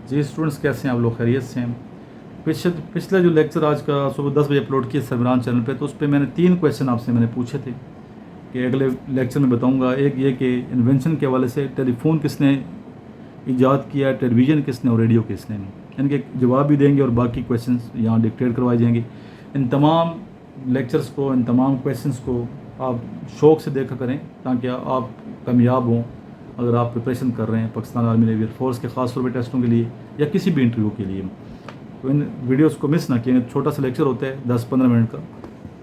जी students, कैसे हैं आप लोग? खैरियत से हैं? पिछला जो लेक्चर आज का सुबह 10 बजे अपलोड किया सरवरान चैनल पे, तो उस पे मैंने 3 क्वेश्चन आपसे मैंने पूछे थे कि अगले लेक्चर में बताऊंगा। एक ये कि इन्वेंशन के हवाले से टेलीफोन किसने इजाद किया, टेलीविज़न किसने और रेडियो किसने, इनके जवाब भी देंगे और बाकी क्वेश्चन यहाँ डिक्टेट करवाए जाएंगे। इन तमाम लेक्चर्स को, इन तमाम क्वेश्चंस को आप शौक़ से देखा करें ताकि आप कामयाब हों। अगर आप प्रिपरेशन कर रहे हैं पाकिस्तान आर्मी नेवी एयरफोर्स के ख़ास तौर पर टेस्टों के लिए या किसी भी इंटरव्यू के लिए, तो इन वीडियोस को मिस ना किए। छोटा सा लेक्चर होता है 10-15 मिनट का,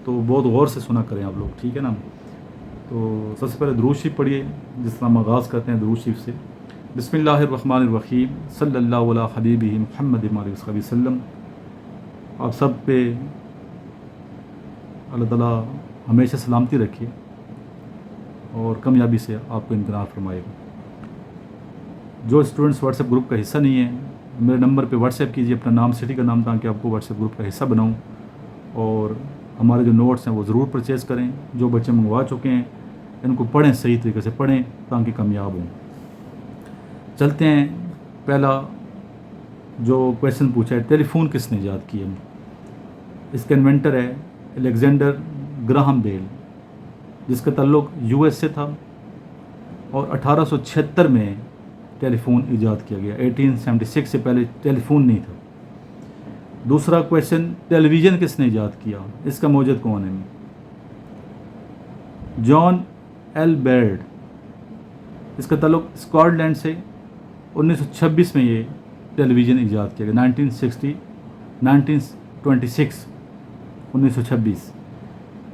तो बहुत गौर से सुना करें आप लोग, ठीक है ना। तो सबसे पहले दुरूद शरीफ पढ़िए, जिस तरह हम आगाज़ करते हैं दुरूद शरीफ से। बिस्मिल्लाहिर्रहमानिर्रहीम, सल्लल्लाहु अला हबीबिही मुहम्मद वसल्लम। आप सब पे अल्लाह ताला हमेशा सलामती रखे और कामयाबी से आपको इम्तिहान फरमाएगा। जो स्टूडेंट्स व्हाट्सएप ग्रुप का हिस्सा नहीं है, मेरे नंबर पे व्हाट्सएप कीजिए अपना नाम, सिटी का नाम, ताकि आपको व्हाट्सएप ग्रुप का हिस्सा बनाऊं। और हमारे जो नोट्स हैं वो ज़रूर परचेज़ करें। जो बच्चे मंगवा चुके हैं इनको पढ़ें, सही तरीके से पढ़ें ताकि कामयाब हों। चलते हैं, पहला जो क्वेश्चन पूछा है, टेलीफोन किसने ईजाद किया? इसका इन्वेंटर है अलेक्जेंडर ग्राहम बेल, जिसका ताल्लुक यूएस से था और 1876 में टेलीफोन ईजाद किया गया। 1876 से पहले टेलीफोन नहीं था। दूसरा क्वेश्चन, टेलीविज़न किसने ईजाद किया? इसका मौजूद कौन है? जॉन एल बेर्ड, इसका ताल्लुक स्कॉटलैंड से। 1926 में ये टेलीविज़न ईजाद किया गया। 1926।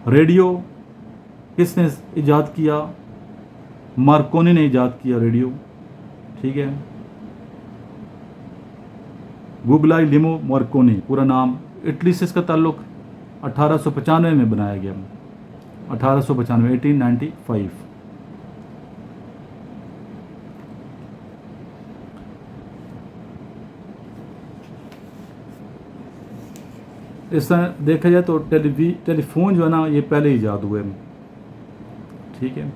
रेडियो किसने ईजाद किया? मार्कोनी ने ईजाद किया रेडियो, ठीक है। गुगलाई लिमो मार्कोनी पूरा नाम। इटली से इसका ताल्लुक 1895 में बनाया गया। 1895। इस तरह देखा जाए तो टेलीफोन जो है ना, ये पहले ईजाद हुए, ठीक है,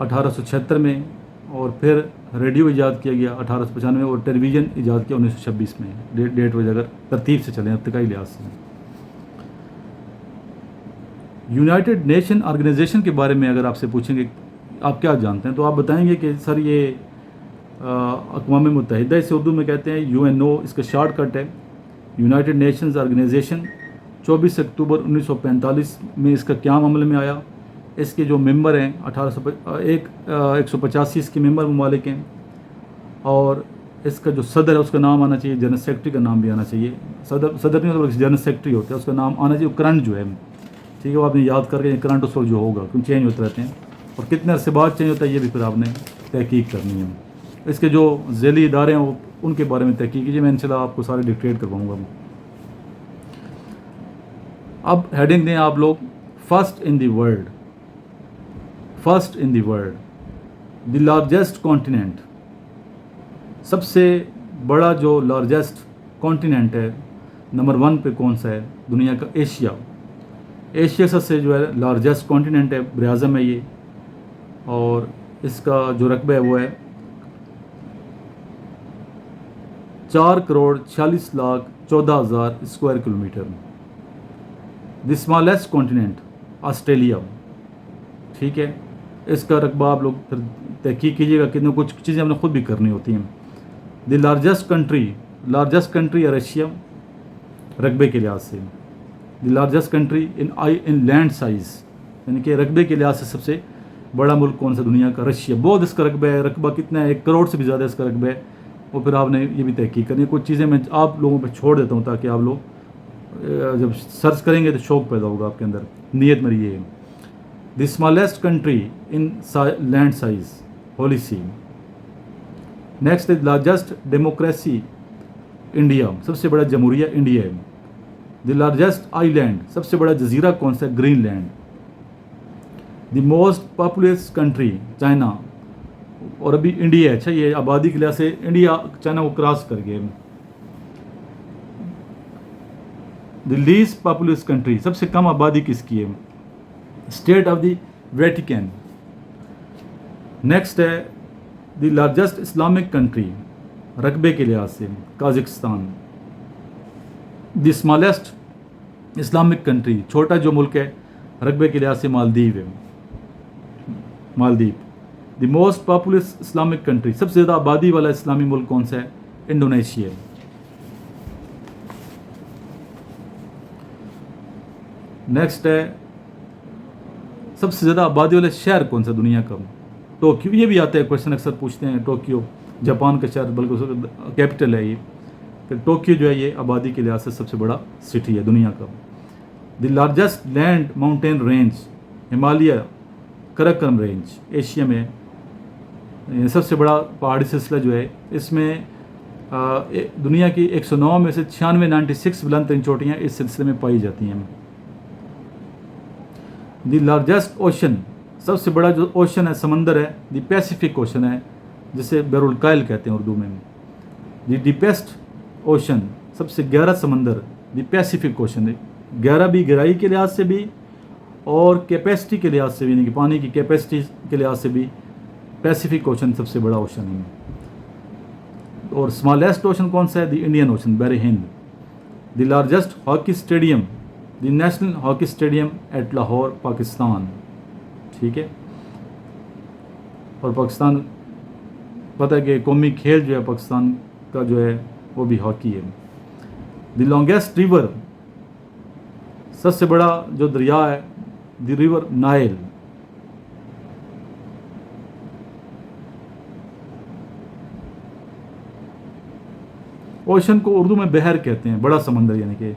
1876 में। और फिर रेडियो ईजाद किया गया 1895 में, और टेलीविज़न ईजाद किया 1926 में। डेट वजह अगर तरतीब से चलें, इब्तिदाई लिहाज से। यूनाइटेड नेशन ऑर्गेनाइजेशन के बारे में अगर आपसे पूछेंगे आप क्या जानते हैं, तो आप बताएंगे कि सर ये अक़वाम मुत्तहिदा, इसे उर्दू में कहते हैं UNO, इसका शॉर्टकट है यूनाइटेड नेशंस ऑर्गेनाइजेशन। 24 अक्टूबर 1945 में इसका क़याम अमल में आया। इसके जो मेंबर हैं 185 इसके मेंबर ममालिक हैं, और इसका जो सदर है उसका नाम आना चाहिए, जनरल सेक्रेटरी का नाम भी आना चाहिए। सदर नहीं होता, जनरल सेक्रेटरी होता है, उसका नाम आना चाहिए। करंट जो है, ठीक है, वो आपने याद करके करंट उस वक्त जो होगा, क्योंकि चेंज होते रहते हैं और कितने अरसे बाद चेंज होता है, ये भी फिर आपने तहकीक करनी है। इसके जो ज़ैली इदारे हैं वो उनके बारे में तहकीक कीजिए, मैं इंशाल्लाह आपको सारे डिक्टेट करवाऊँगा। अब हेडिंग दें आप लोग, first in the world, the largest continent. सबसे बड़ा जो लार्जेस्ट कॉन्टिनेंट है, नंबर 1 पे कौन सा है दुनिया का? एशिया सबसे जो है लार्जेस्ट कॉन्टिनेंट है, बरआज़म है ये। और इसका जो रकबा है वो है 4,46,14,000 square kilometre. The smallest continent Australia, ठीक है। इसका रकबा आप लोग फिर तहकीक कीजिएगा, कितने कुछ चीज़ें आपने खुद भी करनी होती हैं। द लार्जेस्ट कंट्री है रशिया रकबे के लिहाज से। The largest country in land size, यानी कि रकबे के लिहाज से सबसे बड़ा मुल्क कौन सा दुनिया का? रशिया। बहुत इसका रकबा है, रकबा कितना है? 1 करोड़ से भी ज़्यादा इसका रकबा है। और फिर आपने ये भी तहकीक करनी है। कुछ चीज़ें मैं आप लोगों पे छोड़ देता हूँ ताकि आप लोग जब सर्च करेंगे तो शौक़ पैदा होगा आपके अंदर। नीयत मेरी ये है। The smallest country in land size, Holy See. Next is largest democracy, India, सबसे बड़ा जमहूरिया इंडिया है। द लार्जेस्ट आइलैंड, सबसे बड़ा जजीरा कौन सा? Greenland. The most populous country, China. और अभी इंडिया, अच्छा ये आबादी के लिहाज से इंडिया चाइना को क्रॉस कर गया। द लीस्ट पॉपुलस कंट्री, सबसे कम आबादी किसकी है? State of the Vatican. Next है द लार्जेस्ट इस्लामिक कंट्री, रकबे के लिहाज से काज़िकिस्तान। द स्मॉलेस्ट इस्लामिक कंट्री, छोटा जो मुल्क है रकबे के लिहाज से मालदीव है, Maldives. The most populace Islamic country, सबसे ज़्यादा आबादी वाला इस्लामी मुल्क कौन सा है? इंडोनेशिया। नेक्स्ट है सबसे ज़्यादा आबादी वाले शहर कौन सा दुनिया का? टोक्यो। ये भी आता है क्वेश्चन, अक्सर पूछते हैं। टोक्यो जापान का शहर, बल्कि कैपिटल है ये, कि टोक्यो जो है ये आबादी के लिहाज से सबसे बड़ा सिटी है दुनिया का। The largest land mountain range, Himalaya Karakoram range, Asia में सबसे बड़ा पहाड़ी सिलसिला जो है, इसमें दुनिया की 109 में से 96 बुलंद तरीन चोटियाँ इस सिलसिले में पाई जाती हैं। द लार्जेस्ट ओशन, सबसे बड़ा जो ओशन है, समंदर है, द पैसिफिक ओशन है, जिसे बैरुल कायल कहते हैं उर्दू में। द डीपेस्ट ओशन, सबसे गहरा समंदर, द पैसिफिक ओशन है। गहरा भी गहराई के लिहाज से भी और कैपेसिटी के लिहाज से भी, यानी कि पानी की कैपेसिटी के लिहाज से भी पैसिफिक ओशन सबसे बड़ा ओशन है। और स्मॉलेस्ट ओशन कौन सा है? द इंडियन ओशन, बहर हिंद। The largest hockey stadium, the national hockey stadium at Lahore, Pakistan. ठीक है, और पाकिस्तान पता है कि कौमी खेल जो है पाकिस्तान का जो है वो भी हॉकी है। द लॉन्गेस्ट रिवर, सबसे बड़ा जो दरिया है, द रिवर नाइल। ओशन को उर्दू में बहर कहते हैं, बड़ा समंदर, यानी कि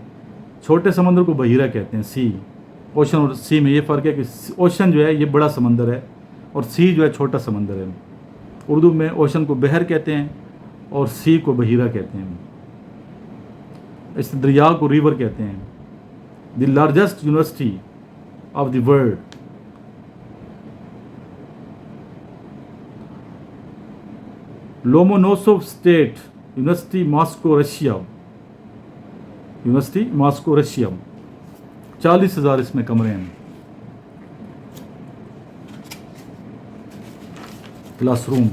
छोटे समंदर को बहीरा कहते हैं, सी। ओशन और सी में ये फ़र्क है कि ओशन जो है ये बड़ा समंदर है और सी जो है छोटा समंदर है। उर्दू में ओशन को बहर कहते हैं और सी को बहीरा कहते हैं। इस दरिया को रिवर कहते हैं। The largest university of the world, Lomonosov state university, Moscow, Russia. University Moscow, Russia. 40,000 इसमें कमरे हैं, क्लासरूम।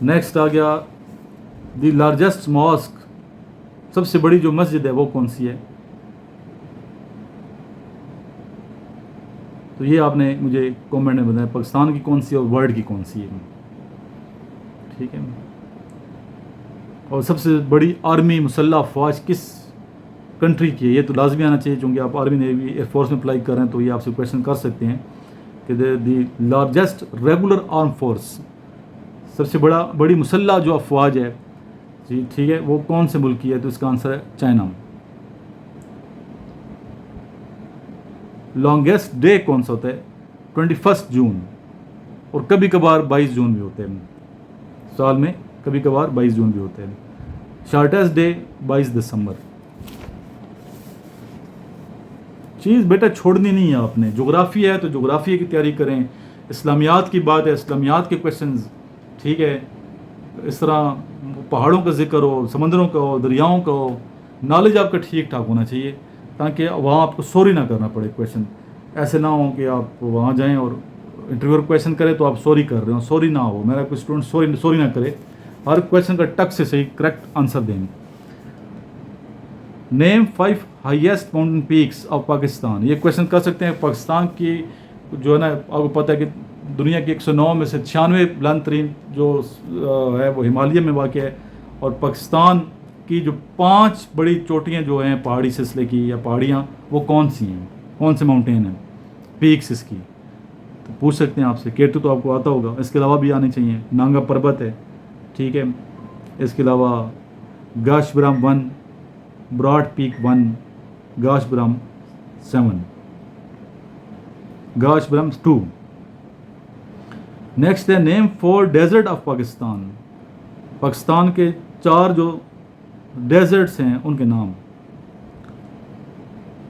नेक्स्ट आ गया द लार्जेस्ट मॉस्क, सबसे बड़ी जो मस्जिद है वो कौन सी है? तो ये आपने मुझे कमेंट में बताया, पाकिस्तान की कौन सी है और वर्ल्ड की कौन सी है। ठीक है, और सबसे बड़ी आर्मी मुसल्लह अफवाज किस कंट्री की है? ये तो लाजमी आना चाहिए, चूँकि आप आर्मी नेवी एयरफोर्स में अप्लाई कर रहे हैं तो ये आपसे क्वेश्चन कर सकते हैं कि the largest regular arm force, सबसे बड़ी मुसल्लह जो अफवाज है जी, ठीक है, वो कौन से मुल्क की है? तो इसका आंसर है चाइना। लॉन्गेस्ट डे कौन सा होता है? 21 जून, और कभी कभार 22 जून भी होते हैं, साल में कभी कभार 22 जून भी होते हैं। शॉर्टेस्ट डे 22 दिसंबर। चीज़ बेटा छोड़नी नहीं है आपने। जोग्राफी है तो जोग्राफी की तैयारी करें, इस्लामियात की बात है, इस्लामियात के क्वेश्चंस, ठीक है, इस तरह पहाड़ों का जिक्र हो, समंदरों का हो, दरियाओं का हो, नॉलेज आपका ठीक ठाक होना चाहिए ताकि वहाँ आपको सॉरी ना करना पड़े। क्वेश्चन ऐसे ना हो कि आप वहाँ जाएं और इंटरव्यू क्वेश्चन करें तो आप सॉरी कर रहे हो, सॉरी ना हो। मेरा कोई स्टूडेंट सॉरी ना करे, हर क्वेश्चन का टक से सही करेक्ट आंसर दें। Name 5 highest mountain peaks of Pakistan, ये क्वेश्चन कर सकते हैं। पाकिस्तान की जो है ना, आपको पता है कि दुनिया की 109 में से 96 बुलंद तरीन जो है वो हिमालय में वाक़ है, और पाकिस्तान की जो 5 बड़ी चोटियाँ जो हैं पहाड़ी सिलसिले की या पहाड़ियाँ, वो कौन सी हैं, कौन से माउंटेन हैं, पीक्स इसकी? तो पूछ सकते हैं आपसे। केटू तो आपको आता होगा, इसके अलावा भी आने चाहिए। नांगा पर्वत है, ठीक है, इसके अलावा Gasherbrum 1, Broad Peak 1, Gasherbrum 7, Gasherbrum 2। Next है name 4 desert of Pakistan, Pakistan के 4 जो डेजर्ट्स हैं उनके नाम।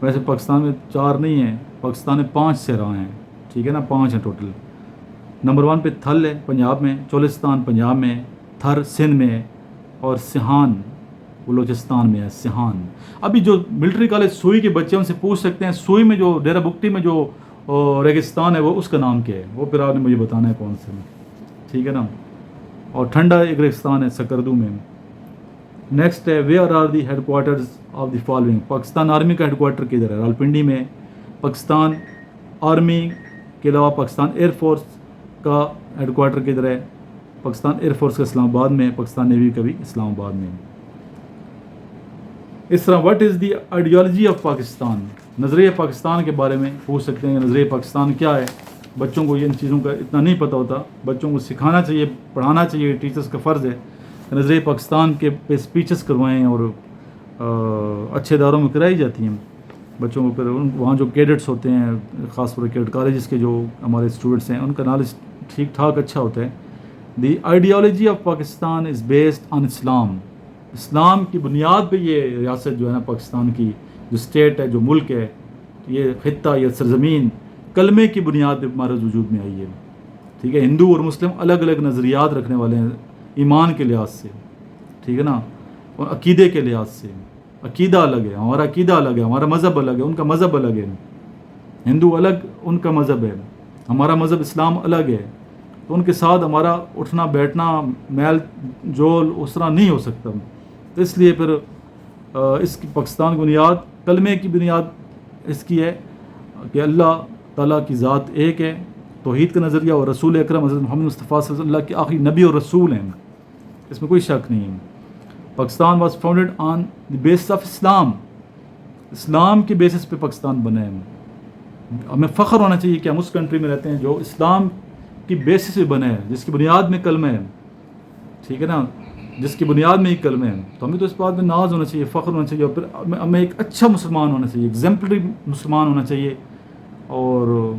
वैसे पाकिस्तान में 4 नहीं है, पाकिस्तान में 5 सहराएँ हैं, ठीक है ना, 5 हैं टोटल। नंबर 1 पे थल है पंजाब में, चोलिस्तान पंजाब में, थर सिंध में, और सिहान बलूचिस्तान में है, सिहान। अभी जो मिलिट्री कॉलेज सुई के बच्चे उनसे पूछ सकते हैं, सुई में जो डेरा बुगटी में जो रेगिस्तान है वो उसका नाम क्या है, वो फिर आपने मुझे बताना है कौन से में, ठीक है ना। اور ٹھنڈا ریگستان ہے سکردو میں. نیکسٹ ہے where are the headquarters of the following. Pakistan army کا ہیڈ کوارٹر کدھر ہے؟ راولپنڈی میں. پاکستان آرمی کے علاوہ پاکستان ایئر فورس کا ہیڈ کوارٹر کدھر ہے؟ پاکستان ایئر فورس کا اسلام آباد میں. پاکستان نیوی کا بھی اسلام آباد میں. اس طرح what is the ideology of Pakistan. نظریہ پاکستان کے بارے میں پوچھ سکتے ہیں کہ نظریہ پاکستان کیا ہے. بچوں کو ان چیزوں کا اتنا نہیں پتہ ہوتا. بچوں کو سکھانا چاہیے, پڑھانا چاہیے. ٹیچرز کا فرض ہے کہ نظریہ پاکستان کے پہ اسپیچز کروائیں اور اچھے اداروں میں کرائی جاتی ہیں بچوں کو. پھر وہاں جو کیڈٹس ہوتے ہیں, خاص طور پر کیڈٹ کالجز کے جو ہمارے اسٹوڈنٹس ہیں, ان کا نالج ٹھیک ٹھاک اچھا ہوتا ہے. The ideology of Pakistan is based on Islam. اسلام کی بنیاد پہ یہ ریاست جو ہے نا پاکستان کی جو اسٹیٹ ہے, جو ملک ہے, یہ خطہ, یہ سرزمین کلمے کی بنیاد پہ ہمارے وجود میں آئی ہے. ٹھیک ہے. ہندو اور مسلم الگ الگ نظریات رکھنے والے ہیں ایمان کے لحاظ سے. ٹھیک ہے نا. اور عقیدے کے لحاظ سے عقیدہ الگ ہے, ہمارا عقیدہ الگ ہے, ہمارا مذہب الگ ہے, ان کا مذہب الگ ہے. ہندو الگ ان کا مذہب ہے, ہمارا مذہب اسلام الگ ہے. تو ان کے ساتھ ہمارا اٹھنا بیٹھنا میل جول اس طرح نہیں ہو سکتا. تو اس لیے پھر اس کی پاکستان کی بنیاد کلمے کی بنیاد اس کی ہے کہ اللہ تعالیٰ کی ذات ایک ہے, توحید کا نظریہ, اور رسول اکرم حضرت محمد مصطفیٰ صلی اللہ علیہ وسلم کے آخری نبی اور رسول ہیں. اس میں کوئی شک نہیں ہے. Pakistan was founded on the basis of Islam. اسلام کے بیسس پہ پاکستان بنا ہے. ہمیں فخر ہونا چاہیے کہ ہم اس کنٹری میں رہتے ہیں جو اسلام کی بیسس پہ بنا ہے, جس کی بنیاد میں کلمہ ہے. ٹھیک ہے نا. جس کی بنیاد میں ہی کلمہ ہے. تو ہمیں تو اس بات میں ناز ہونا چاہیے, فخر ہونا چاہیے, اور پھر ہمیں ایک اچھا مسلمان ہونا چاہیے, ایگزمپلری مسلمان ہونا چاہیے. اور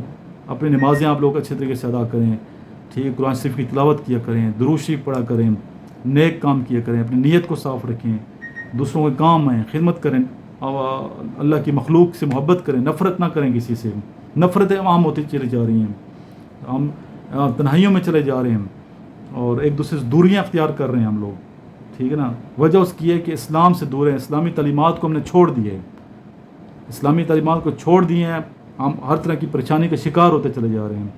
اپنی نمازیں آپ لوگ اچھے طریقے سے ادا کریں. ٹھیک ہے. قرآن شریف کی تلاوت کیا کریں, درود شریف پڑھا کریں, نیک کام کیا کریں, اپنی نیت کو صاف رکھیں, دوسروں کے کام آئیں, خدمت کریں, اللہ کی مخلوق سے محبت کریں, نفرت نہ کریں کسی سے. نفرتیں عام ہوتی چلی جا رہی ہیں, ہم تنہائیوں میں چلے جا رہے ہیں, اور ایک دوسرے سے دوریاں اختیار کر رہے ہیں ہم لوگ. ٹھیک ہے نا. وجہ اس کی ہے کہ اسلام سے دور ہیں, اسلامی تعلیمات کو ہم نے چھوڑ دی ہے. اسلامی تعلیمات کو چھوڑ دیے ہیں, ہم ہر طرح کی پریشانی کا شکار ہوتے چلے جا رہے ہیں.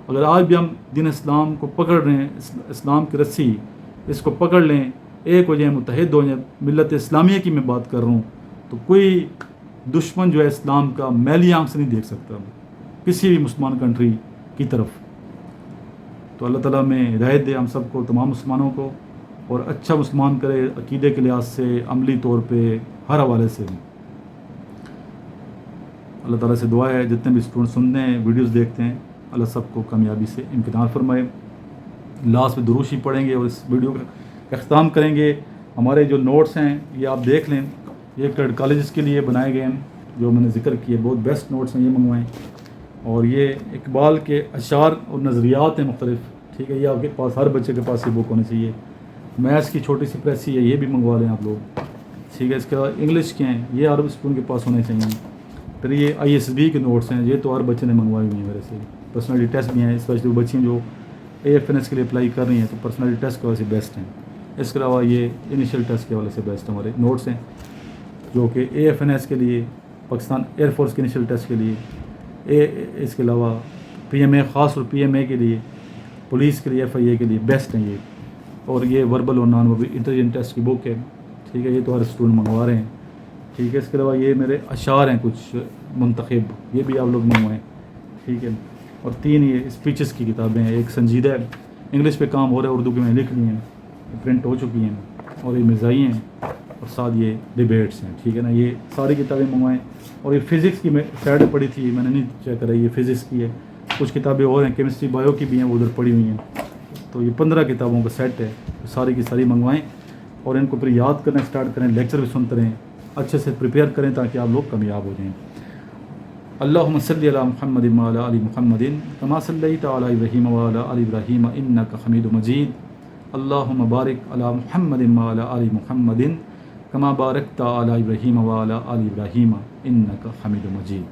اگر آج بھی ہم دین اسلام کو پکڑ رہے ہیں, اسلام کی رسی اس کو پکڑ لیں, ایک ہو جائیں, متحد ہو جائیں, ملت اسلامیہ کی میں بات کر رہا ہوں, تو کوئی دشمن جو ہے اسلام کا میلی آنکھ سے نہیں دیکھ سکتا کسی بھی مسلمان کنٹری کی طرف. تو اللہ تعالیٰ میں ہدایت دے ہم سب کو, تمام مسلمانوں کو, اور اچھا مسلمان کرے عقیدے کے لحاظ سے, عملی طور پہ, ہر حوالے سے. اللہ تعالیٰ سے دعا ہے جتنے بھی اسٹوڈنٹ سنتے ہیں, ویڈیوز دیکھتے ہیں, اللہ سب کو کامیابی سے امتحان فرمائے. لاسٹ میں دروشی پڑھیں گے اور اس ویڈیو کا اختتام کریں گے. ہمارے جو نوٹس ہیں یہ آپ دیکھ لیں, یہ کیڈٹ کالجز کے لیے بنائے گئے ہیں, جو میں نے ذکر کیے, بہت بیسٹ نوٹس ہیں, یہ منگوائیں. اور یہ اقبال کے اشعار اور نظریات ہیں مختلف. ٹھیک ہے. یہ آپ کے پاس, ہر بچے کے پاس یہ بک ہونی چاہیے. میتھس کی چھوٹی سی پریسی ہے, یہ بھی منگوا لیں آپ لوگ. ٹھیک ہے. اس کے بعد انگلش کے ہیں, یہ ہر اسٹوڈنٹ کے پاس ہونے چاہیے. پھر یہ ISB کے نوٹس ہیں, یہ تو ہر بچے نے منگوائے ہوئے ہیں میرے سے. پرسنالٹی ٹیسٹ بھی ہیں, اسپیشلی بچیاں جو AFNS کے لیے اپلائی کر رہی ہیں, تو پرسنالٹی ٹیسٹ کے وجہ سے بیسٹ ہیں. اس کے علاوہ یہ انیشیل ٹیسٹ کے حوالے سے بیسٹ ہمارے نوٹس ہیں, جو کہ AFNS کے لیے, پاکستان ایئر فورس کے انیشیل ٹیسٹ کے لیے, اس کے علاوہ PMA, خاص اور PMA کے لیے, پولیس کے لیے, FIA کے لیے بیسٹ ہیں یہ. اور یہ وربل اور نان وربل انٹیلیجنٹ ٹیسٹ کی بک ہے. ٹھیک ہے. یہ تو ہر اسٹوڈنٹ منگوا رہے ہیں. ٹھیک ہے. اس کے علاوہ یہ میرے اشعار ہیں کچھ منتخب, یہ بھی آپ لوگ منگوائیں. ٹھیک ہے. اور 3 یہ اسپیچز کی کتابیں ہیں, ایک سنجیدہ ہے, انگلش پہ کام ہو رہا ہے, اردو کے میں لکھ لی ہیں, پرنٹ ہو چکی ہیں, اور یہ مزاحی ہیں, اور ساتھ یہ ڈیبیٹس ہیں. ٹھیک ہے نا. یہ ساری کتابیں منگوائیں. اور یہ فزکس کی میں سائڈ پڑھی تھی, میں نے نہیں چیک کرا, یہ فزکس کی ہے. کچھ کتابیں اور ہیں, کیمسٹری بایو کی بھی ہیں, وہ ادھر پڑھی ہوئی ہیں. تو یہ 15 کتابوں کا سیٹ ہے, ساری کی ساری منگوائیں, اور ان کو پھر یاد کرنا اسٹارٹ کریں, لیکچر بھی سنتے رہیں, اچھے سے پریپیئر کریں تاکہ آپ لوگ کامیاب ہو جائیں. اللہم صلی علی محمد وعلی آل محمد کما صلیت علی ابراہیم وعلی آل ابراہیم انک حمید مجید. اللہم بارک علی محمد وعلی آل محمد کما بارکت علی ابراہیم وعلی آل ابراہیم انک حمید مجید.